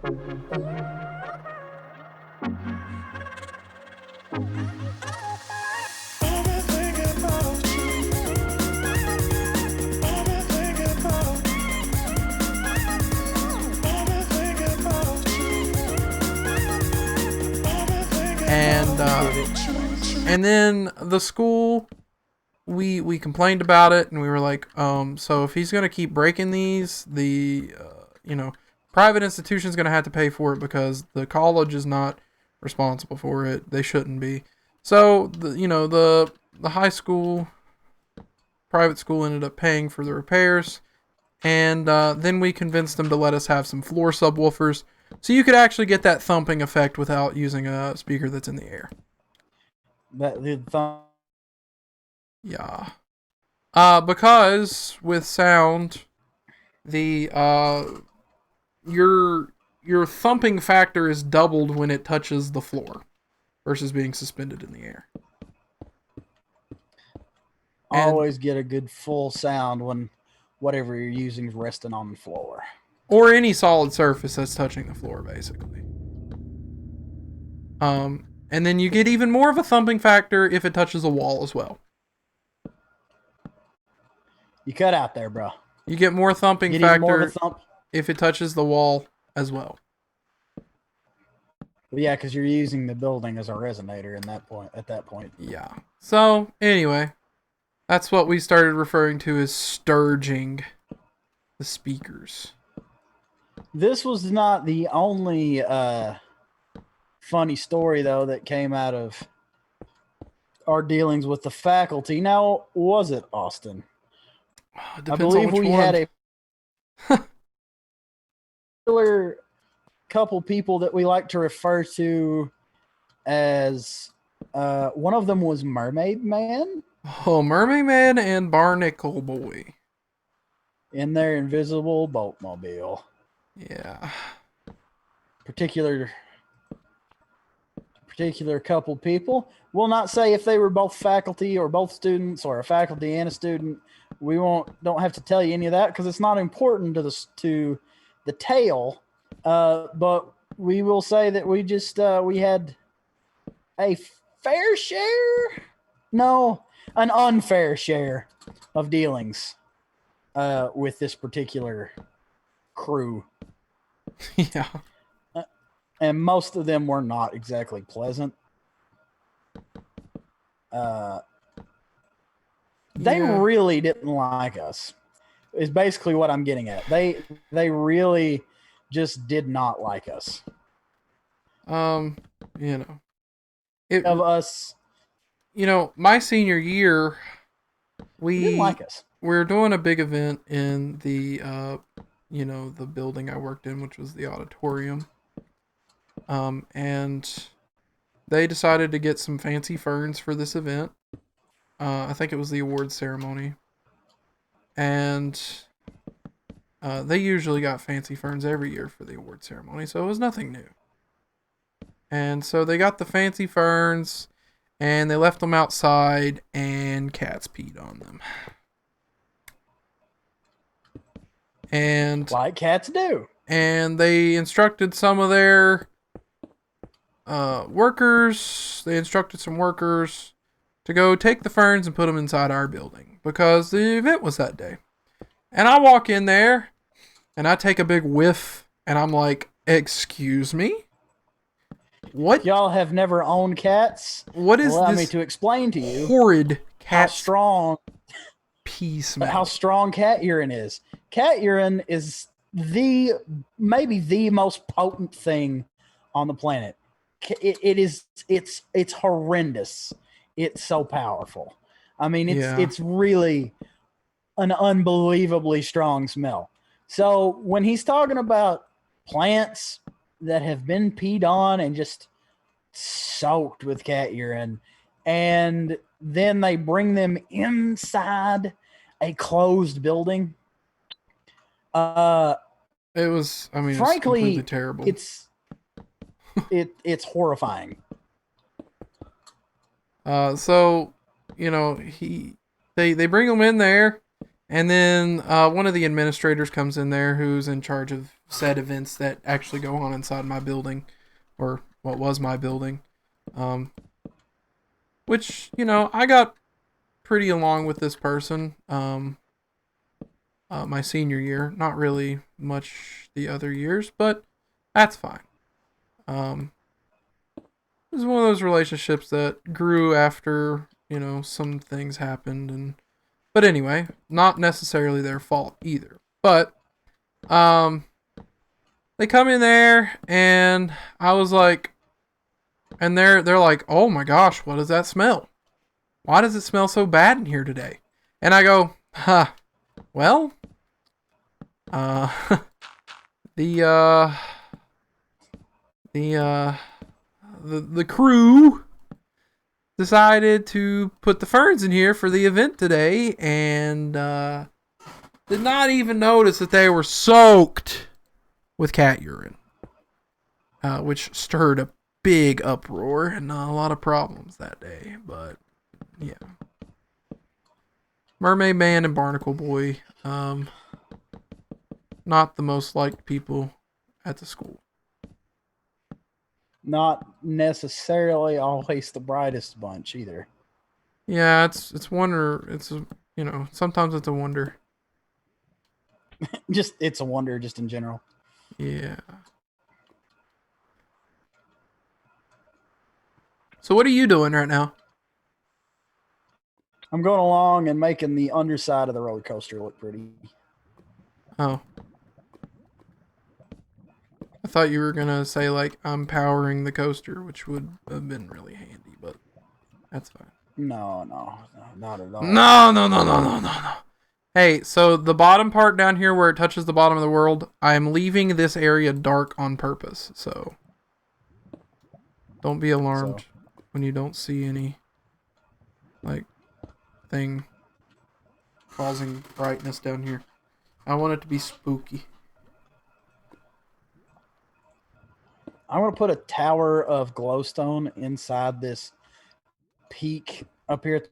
And then the school, we complained about it, and we were like, so if he's gonna keep breaking these, the private institution's gonna have to pay for it because the college is not responsible for it. They shouldn't be. So the high school, private school ended up paying for the repairs, and then we convinced them to let us have some floor subwoofers, so you could actually get that thumping effect without using a speaker that's in the air. Yeah. Because with sound, the your thumping factor is doubled when it touches the floor versus being suspended in the air. Always get a good full sound when whatever you're using is resting on the floor. Or any solid surface that's touching the floor, basically. And then you get even more of a thumping factor if it touches a wall as well. You cut out there, bro. You get more thumping factor if it touches the wall as well. Yeah, because you're using the building as a resonator at that point. Yeah. So, anyway, that's what we started referring to as sturging the speakers. This was not the only funny story, though, that came out of our dealings with the faculty. Now, was it, Austin? I believe we had a particular couple people that we like to refer to as one of them was Mermaid Man. Oh, Mermaid Man and Barnacle Boy. In their invisible boatmobile. Yeah. Particular couple people. We'll not say if they were both faculty or both students or a faculty and a student. We don't have to tell you any of that because it's not important to the tale. But we will say that we just we had a fair share, no, an unfair share of dealings with this particular crew. Yeah. And most of them were not exactly pleasant. They really didn't like us. Is basically what I'm getting at. They really just did not like us. Of us. My senior year, we didn't like us. We were doing a big event in the the building I worked in, which was the auditorium. And they decided to get some fancy ferns for this event. I think it was the awards ceremony. And they usually got fancy ferns every year for the award ceremony, so it was nothing new. And so they got the fancy ferns, and they left them outside, and cats peed on them. And like cats do. And they instructed some of their workers. They instructed some workers to go take the ferns and put them inside our building because the event was that day. And I walk in there, and I take a big whiff, and I'm like, "Excuse me? What? Y'all have never owned cats? What is Allow this me to explain to you horrid cat how strong pee smell? How strong cat urine is. Cat urine is maybe the most potent thing on the planet. It's horrendous. It's so powerful. I mean, it's really an unbelievably strong smell. So when he's talking about plants that have been peed on and just soaked with cat urine, and then they bring them inside a closed building. It was, frankly, it's completely terrible. It's horrifying. So, they bring them in there, and then one of the administrators comes in there who's in charge of said events that actually go on inside my building, or what was my building. Um, which, I got pretty along with this person my senior year. Not really much the other years, but that's fine. Um, it was one of those relationships that grew after, some things happened. But anyway, not necessarily their fault either. But um, they come in there, and I was like, and they're like, oh my gosh, what does that smell? Why does it smell so bad in here today? And I go, well, uh, the uh, the crew decided to put the ferns in here for the event today, and did not even notice that they were soaked with cat urine, which stirred a big uproar and a lot of problems that day. But yeah, Mermaid Man and Barnacle Boy, not the most liked people at the school. Not necessarily always the brightest bunch either. Yeah, it's wonder. Sometimes it's a wonder. Just it's a wonder, just in general. Yeah. So what are you doing right now? I'm going along and making the underside of the roller coaster look pretty. Oh. I thought you were gonna say like I'm powering the coaster, which would have been really handy, but that's fine. No, not at all. No. Hey, so the bottom part down here where it touches the bottom of the world, I am leaving this area dark on purpose, so don't be alarmed when you don't see any like thing causing brightness down here. I want it to be spooky. I'm going to put a tower of glowstone inside this peak up here.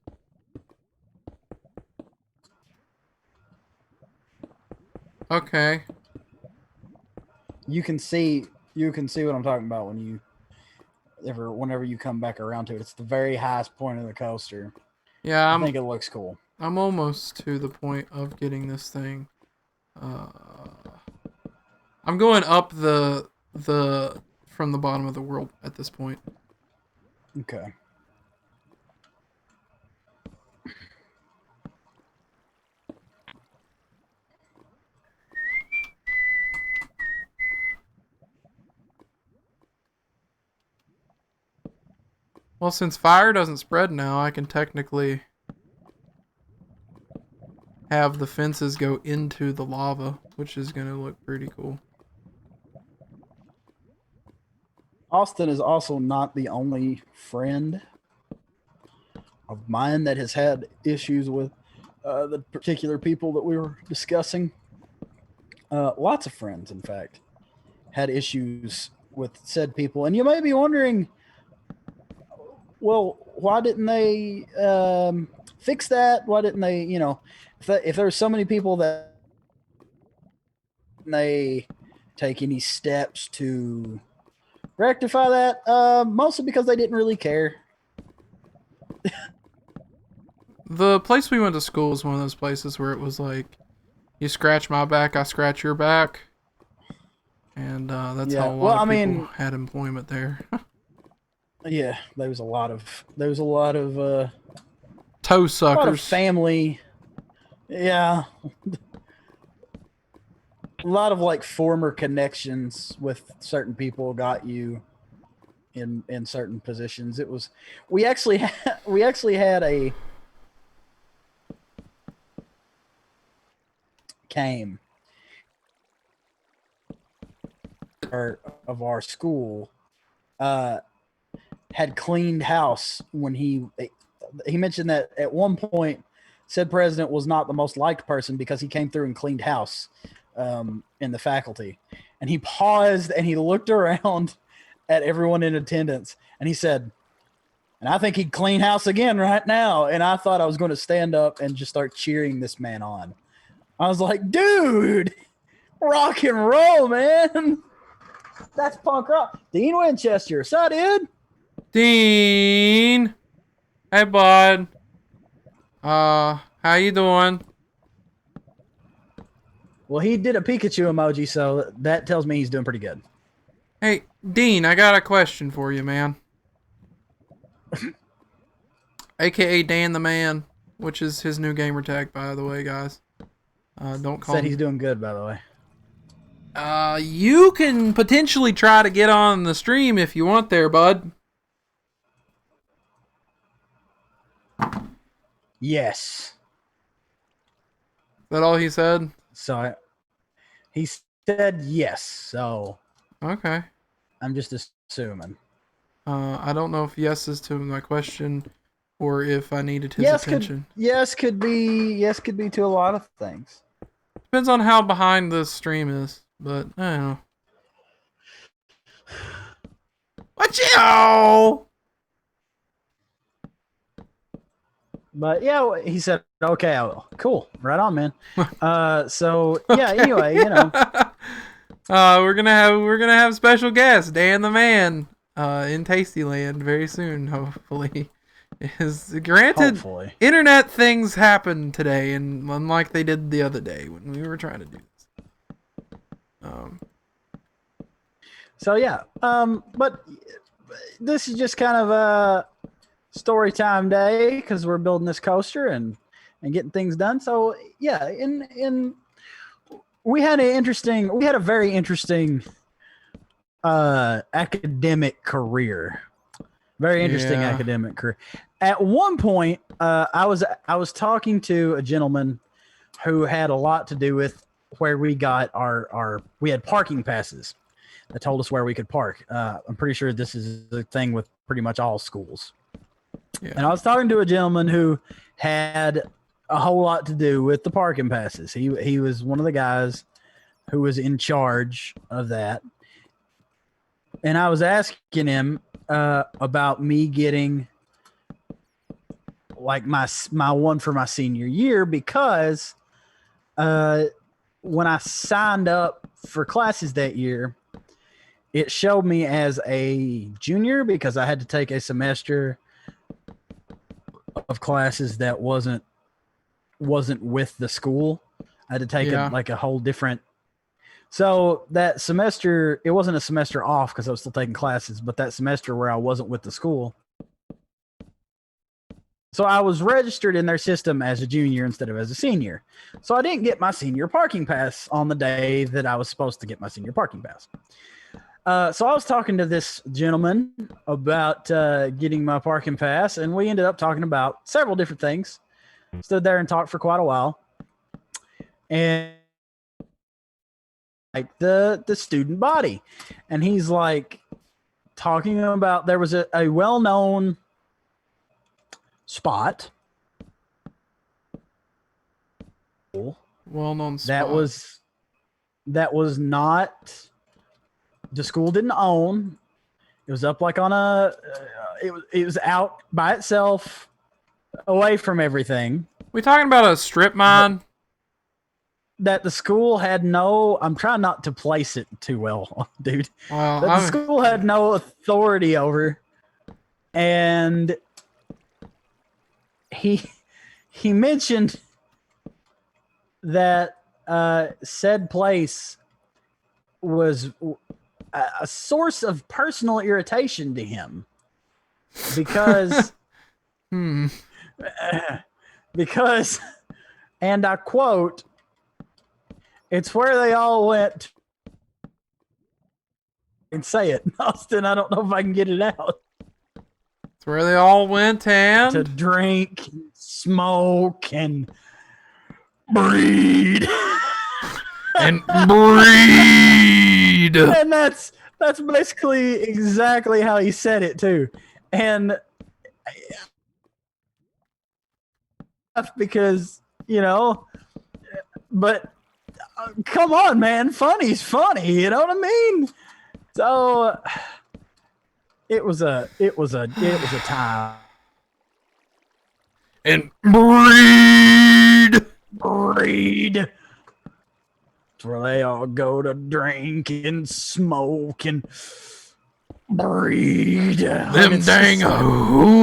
Okay. You can see what I'm talking about whenever you come back around to it. It's the very highest point of the coaster. Yeah, I think it looks cool. I'm almost to the point of getting this thing. I'm going up the from the bottom of the world at this point. Okay. Well, since fire doesn't spread now, I can technically have the fences go into the lava, which is going to look pretty cool. Austin is also not the only friend of mine that has had issues with the particular people that we were discussing. Lots of friends, in fact, had issues with said people. And you may be wondering, well, why didn't they fix that? Why didn't they, if there's so many people that they take any steps to rectify that? Mostly because they didn't really care. The place we went to school was one of those places where it was like, you scratch my back, I scratch your back. And that's how a lot of people had employment there. Yeah, there was a lot of toe suckers. A lot of family. Yeah. A lot of like former connections with certain people got you in certain positions. It was we actually had a came of our school had cleaned house when he mentioned that at one point said president was not the most liked person because he came through and cleaned house in the faculty. And he paused and he looked around at everyone in attendance and he said, and I think he'd clean house again right now. And I thought I was going to stand up and just start cheering this man on. I was like, dude, Rock and roll, man. That's punk rock. Dean Winchester. So, dude. Dean. Hey, bud. How you doing? Well, he did a Pikachu emoji, so that tells me he's doing pretty good. Hey, Dean, I got a question for you, man. AKA Dan the Man, which is his new gamer tag, by the way, guys. Don't call Said him. he's doing good, by the way. You can potentially try to get on the stream if you want there, bud. Yes. Is that all he said? So he said yes. So Okay. I'm just assuming. I don't know if yes is to my question or if I needed his attention. Yes could be to a lot of things. Depends on how behind the stream is, but I don't know. Watch out! But yeah, he said, okay, I will. Cool. Right on, man. So yeah, anyway, you know. We're gonna have special guest, Dan the Man, in TastyLand very soon, hopefully. Is granted Hopefully. Internet things happen today, and unlike they did the other day when we were trying to do this. So yeah. But this is just kind of a story time day because we're building this coaster and getting things done. So yeah, we had a very interesting academic career. Very interesting academic career. At one point, I was talking to a gentleman who had a lot to do with where we got we had parking passes that told us where we could park. I'm pretty sure this is the thing with pretty much all schools. Yeah. And I was talking to a gentleman who had a whole lot to do with the parking passes. He was one of the guys who was in charge of that. And I was asking him about me getting like my one for my senior year because when I signed up for classes that year, it showed me as a junior because I had to take a semester of classes that wasn't with the school. I had to take a whole different. So that semester, it wasn't a semester off because I was still taking classes, but that semester where I wasn't with the school. So I was registered in their system as a junior instead of as a senior. So I didn't get my senior parking pass on the day that I was supposed to get my senior parking pass. So I was talking to this gentleman about getting my parking pass, and we ended up talking about several different things. Stood there and talked for quite a while. And like the student body. And he's like talking about there was a well-known spot. Well-known spot. That was not the school didn't own. It was up like on a it was out by itself away from everything. We talking about a strip mine? That the school had no, I'm trying not to place it too well, dude. Well, that the school had no authority over. And he mentioned that said place was a source of personal irritation to him because because, and I quote, it's where they all went and say it. Austin, I don't know if I can get it out. It's where they all went and to drink, smoke, and breed. And breed. And that's basically exactly how he said it too. And because, you know, but come on, man, funny's funny, you know what I mean? So it was a time. And breed. It's where they all go to drink and smoke and breed. Them dang hooligans.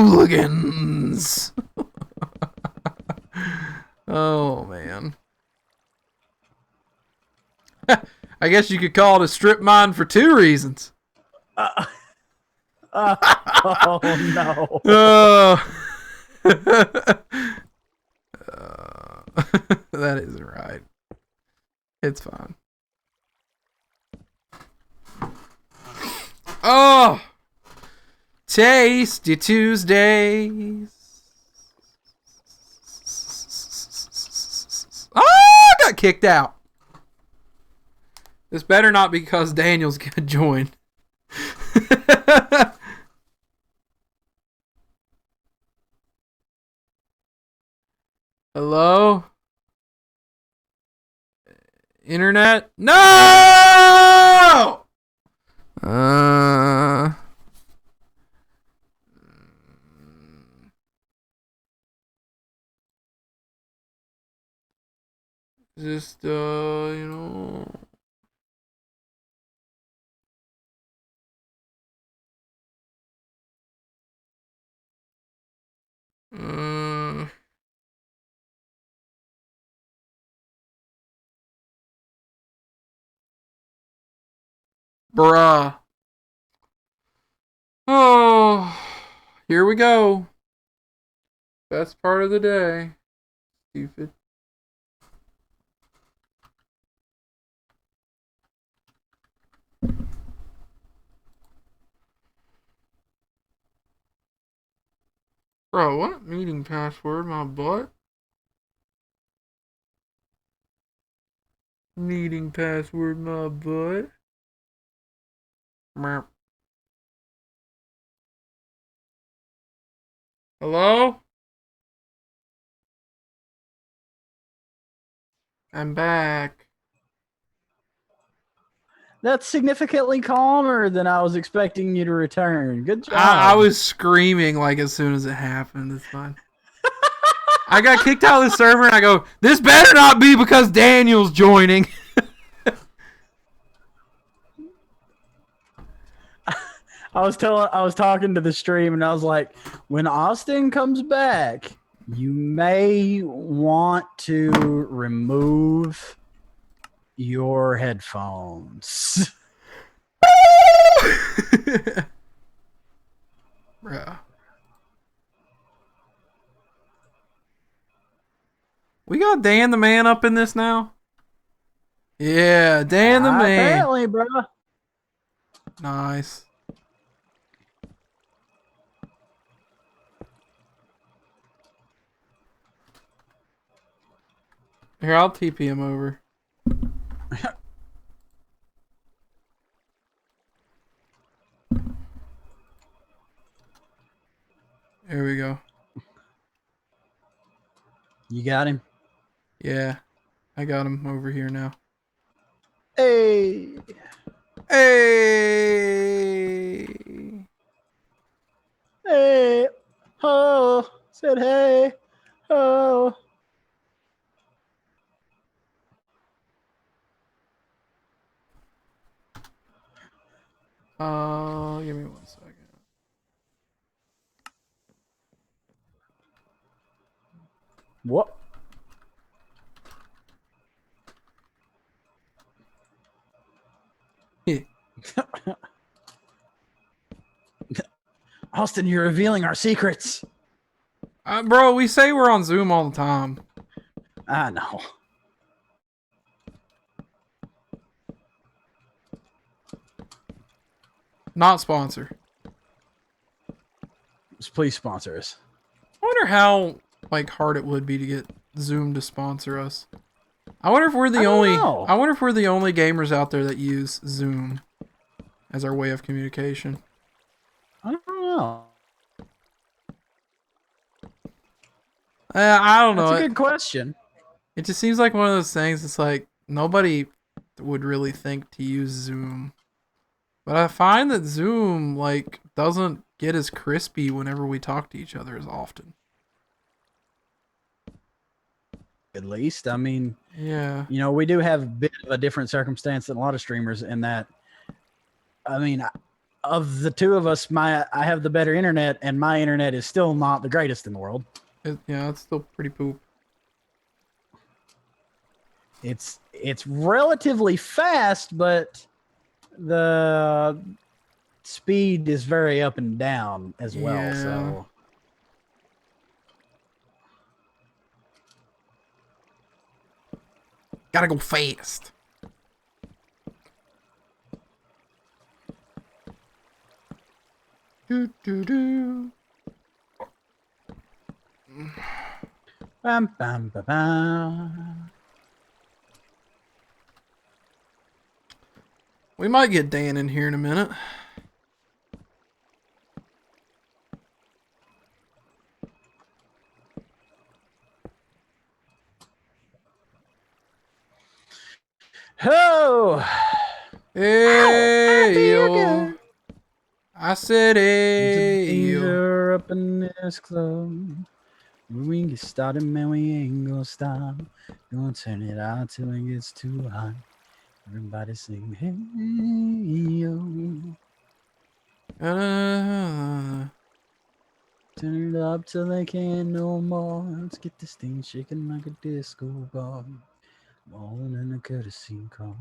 Oh, man. I guess you could call it a strip mine for 2 reasons. Oh, no. That isn't right. It's fine. Oh! Tasty Tuesdays. Oh, I got kicked out. This better not be because Daniel's gonna join. Hello? Internet? No! Just, you know... Bruh. Oh, here we go. Best part of the day. Stupid. Bro, what? Meeting password, my butt? Meeting password, my butt? Merp. Hello? I'm back. That's significantly calmer than I was expecting you to return. Good job. I was screaming like as soon as it happened. It's fine. I got kicked out of the server and I go, this better not be because Daniel's joining. I was talking to the stream and I was like, when Austin comes back, you may want to remove your headphones. Bruh. We got Dan the man up in this now? Yeah, Dan the man. Apparently, bro. Nice. Here, I'll TP him over. There we go. You got him? Yeah, I got him over here now. Hey. Hey! Hey. Oh. Said hey. Oh. Give me 1 second. What? Austin, you're revealing our secrets. Bro, we say we're on Zoom all the time. I know. Not sponsor. Just please sponsor us. I wonder how hard it would be to get Zoom to sponsor us. I wonder if we're the only. I wonder if we're the only gamers out there that use Zoom as our way of communication. I don't know. I don't know. That's a good question. It just seems like one of those things. It's like nobody would really think to use Zoom, but I find that Zoom doesn't get as crispy whenever we talk to each other as often. at least. I mean, Yeah. we do have a bit of a different circumstance than a lot of streamers in that. I mean, of the two of us, I have the better internet, and my internet is still not the greatest in the world. Yeah, it's still pretty poop. It's relatively fast, but the speed is very up and down as well. Yeah. So Gotta go fast. Do do do. bam, bam, bam, bam. We might get Dan in here in a minute. Oh, Hey yo. I said there's a hey yo. danger up in this club. When we get started, man, we ain't gonna stop. Gonna turn it out till it gets too hot. Everybody sing, hey yo. Turn it up till they can't no more. Let's get this thing shaking like a disco ball. More than a courtesy call.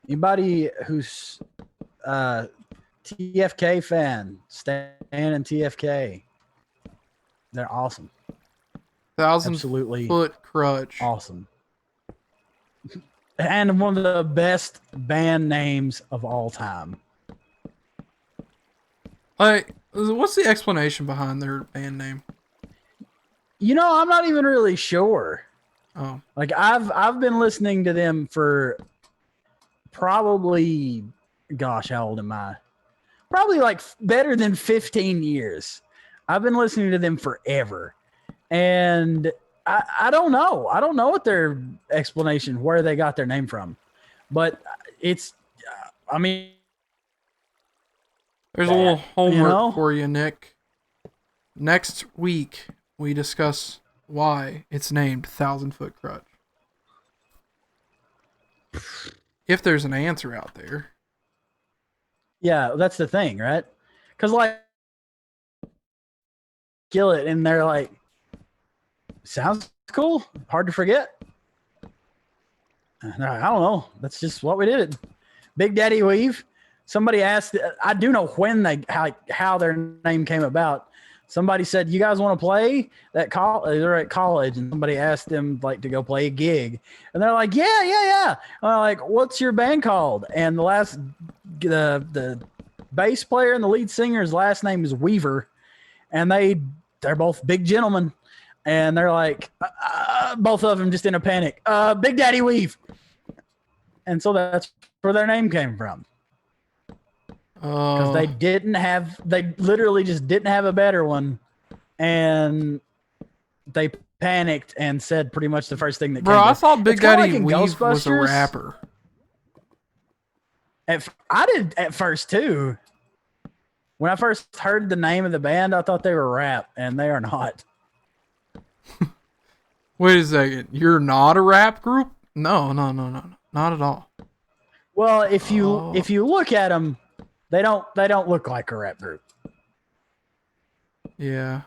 Anybody who's TFK fan, Stan and TFK, they're awesome. 1,000 Absolutely foot crutch. awesome. And one of the best band names of all time. Like, what's the explanation behind their band name? I'm not even really sure. Oh, Like I've been listening to them for probably, gosh, how old am I? Probably like better than 15 years. I've been listening to them forever. And I don't know. I don't know what their explanation, where they got their name from. But it's, I mean, there's a little homework know? for you, Nick. Next week, we discuss why it's named 1,000 foot crutch. If there's an answer out there. Yeah, that's the thing, right? Because like, kill it, and they're like, sounds cool, hard to forget. And I don't know. That's just what we did. Big Daddy Weave. Somebody asked. I do know when how their name came about. Somebody said, "You guys want to play that they're at college, and somebody asked them like to go play a gig, and they're like, "Yeah." And I'm like, "What's your band called?" And the bass player and the lead singer's last name is Weaver, and they're both big gentlemen, and they're like, both of them just in a panic, Big Daddy Weave, and so that's where their name came from. Because they literally just didn't have a better one, and they panicked and said pretty much the first thing that Bro, came. I thought Big Daddy like Weave was a rapper. I did at first too. When I first heard the name of the band, I thought they were rap, and they are not. Wait a second. You're not a rap group? No. Not at all. Well, if you look at them, they don't look like a rap group. Yeah.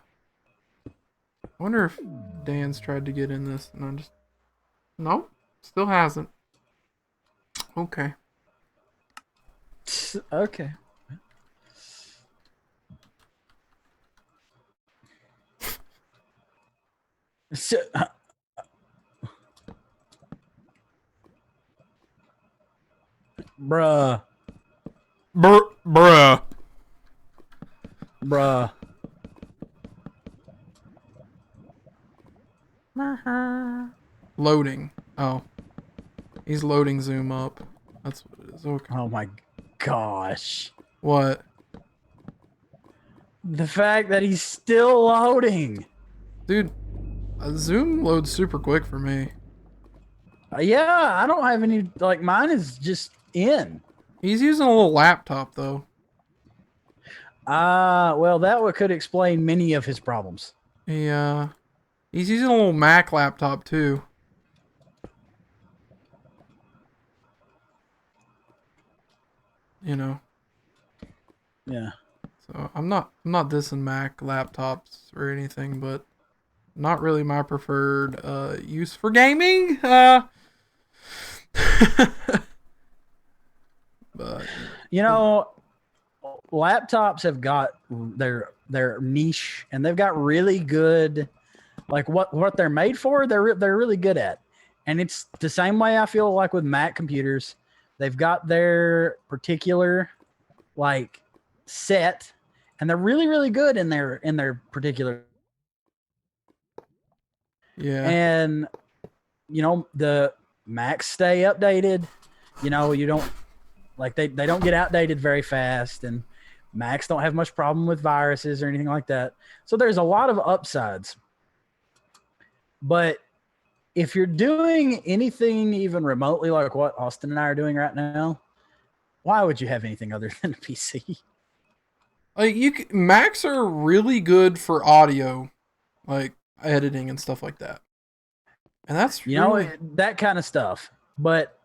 I wonder if Dan's tried to get in this, and I'm just nope, still hasn't. Okay. Okay. So, bruh. Bruh. Loading. Oh. He's loading Zoom up. That's what it is. Okay. Oh my gosh. What? The fact that he's still loading. Dude, Zoom loads super quick for me. Yeah, I don't have any, like, mine is just in. He's using a little laptop, though. Well, that could explain many of his problems. Yeah. He's using a little Mac laptop too. You know. Yeah. So I'm not dissing Mac laptops or anything, but not really my preferred use for gaming. But You know, laptops have got their niche, and they've got really good, like what they're made for. They're really good at, and it's the same way I feel like with Mac computers. They've got their particular like set, and they're really good in their particular. yeah, And you know the Macs stay updated. You know you don't like they don't get outdated very fast, and Macs don't have much problem with viruses or anything like that. So there's a lot of upsides. But if you're doing anything even remotely like what Austin and I are doing right now, why would you have anything other than a PC? like Macs are really good for audio, like editing and stuff like that. And that's You really know, that kind of stuff. But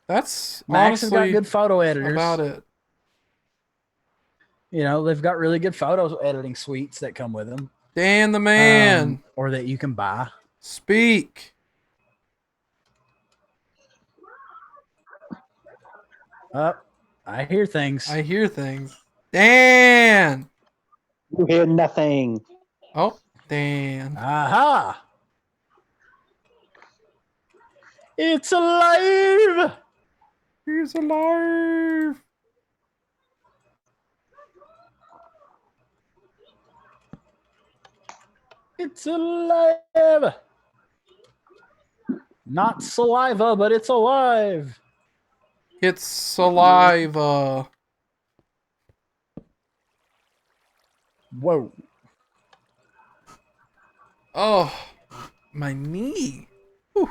that's Macs have got honestly good photo editors. about it. You know, they've got really good photo editing suites that come with them. Dan the man. Or that you can buy. Speak. I hear things. I hear things. Dan. You hear nothing. Oh, Dan. Aha! It's alive! He's alive. It's alive! Not saliva, but it's alive. It's saliva. Whoa. Oh, my knee. Whew.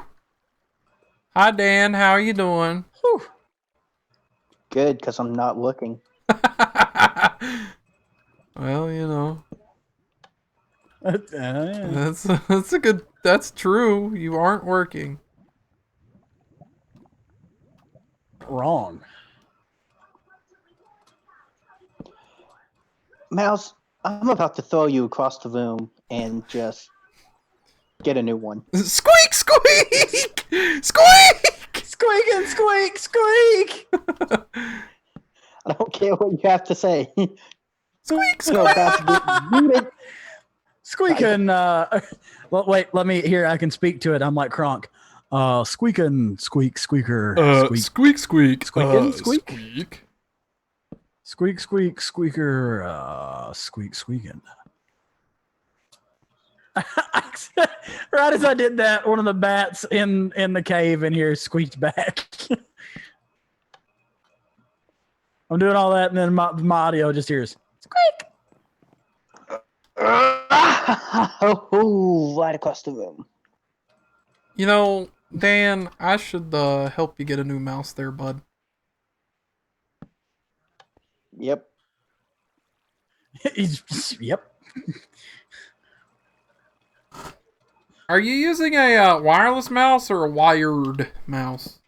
Hi, Dan. How are you doing? Whew. Good, because I'm not looking. Well, you know. Yeah. That's a good. That's true. You aren't working. Wrong. Mouse, I'm about to throw you across the room and just get a new one. Squeak! Squeak! Squeak! Squeak and squeak, squeak! I don't care what you have to say. Squeak! You're Squeak! about to get muted. Squeak and well, wait, let me here. I can speak to it. I'm like Kronk. Squeaking, squeak, squeaker, squeak, Squeak! Squeak! Squeaking, squeak. Squeak! squeak, squeak, squeaker, squeak, squeaking. Right as I did that, one of the bats in the cave in here squeaked back. I'm doing all that, and then my audio just hears squeak. Oh, right across the room. You know, Dan, I should help you get a new mouse there, bud. Yep. Yep. Are you using a wireless mouse or a wired mouse?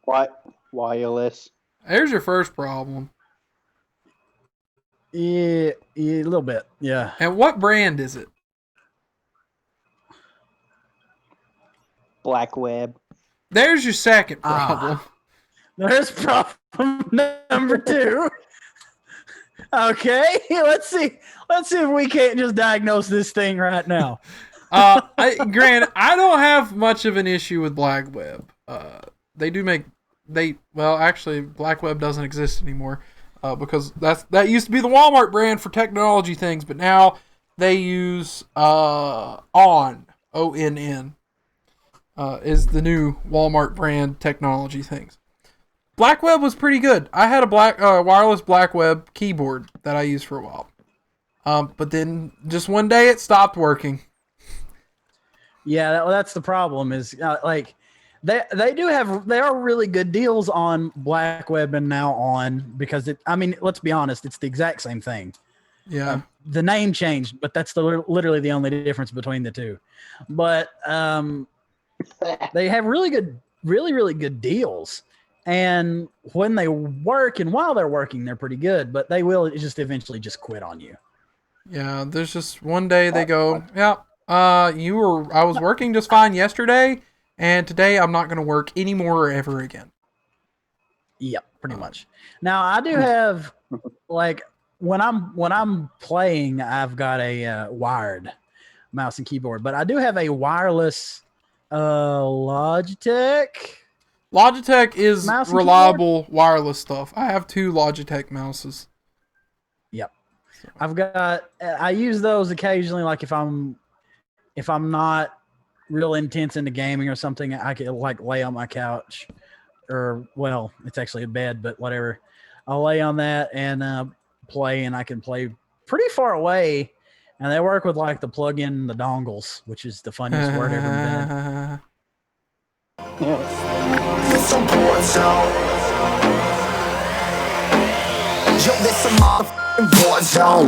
What? Wireless. There's your first problem. Yeah, a little bit. Yeah. And what brand is it? Black web. There's your second problem. There's problem number 2. Okay, let's see if we can't just diagnose this thing right now. Granted, I don't have much of an issue with Black Web. They do make actually Black Web doesn't exist anymore because that used to be the Walmart brand for technology things, but now they use ONN is the new Walmart brand technology things. Black Web was pretty good. I had a wireless Black Web keyboard that I used for a while, but then just one day it stopped working. Yeah, that's the problem. Is like they are really good deals on Black Web and now on because it. I mean, let's be honest, it's the exact same thing. Yeah. The name changed, but that's literally the only difference between the two. But they have really good deals. And when they work and while they're working, they're pretty good, but they will just eventually just quit on you. Yeah, there's just one day they go, yeah, I was working just fine yesterday, and today I'm not going to work anymore ever again. Yep, pretty much. Now I do have like when I'm playing, I've got a wired mouse and keyboard, but I do have a wireless Logitech. Logitech is Mouse and reliable wireless stuff. I have 2 Logitech mouses. Yep. I use those occasionally, like if I'm not real intense into gaming or something, I can like lay on my couch, or well, it's actually a bed, but whatever. I'll lay on that and play, and I can play pretty far away. And they work with like the plug-in, the dongles, which is the funniest word ever invented. Yeah. Yo, this a motherfucking war zone.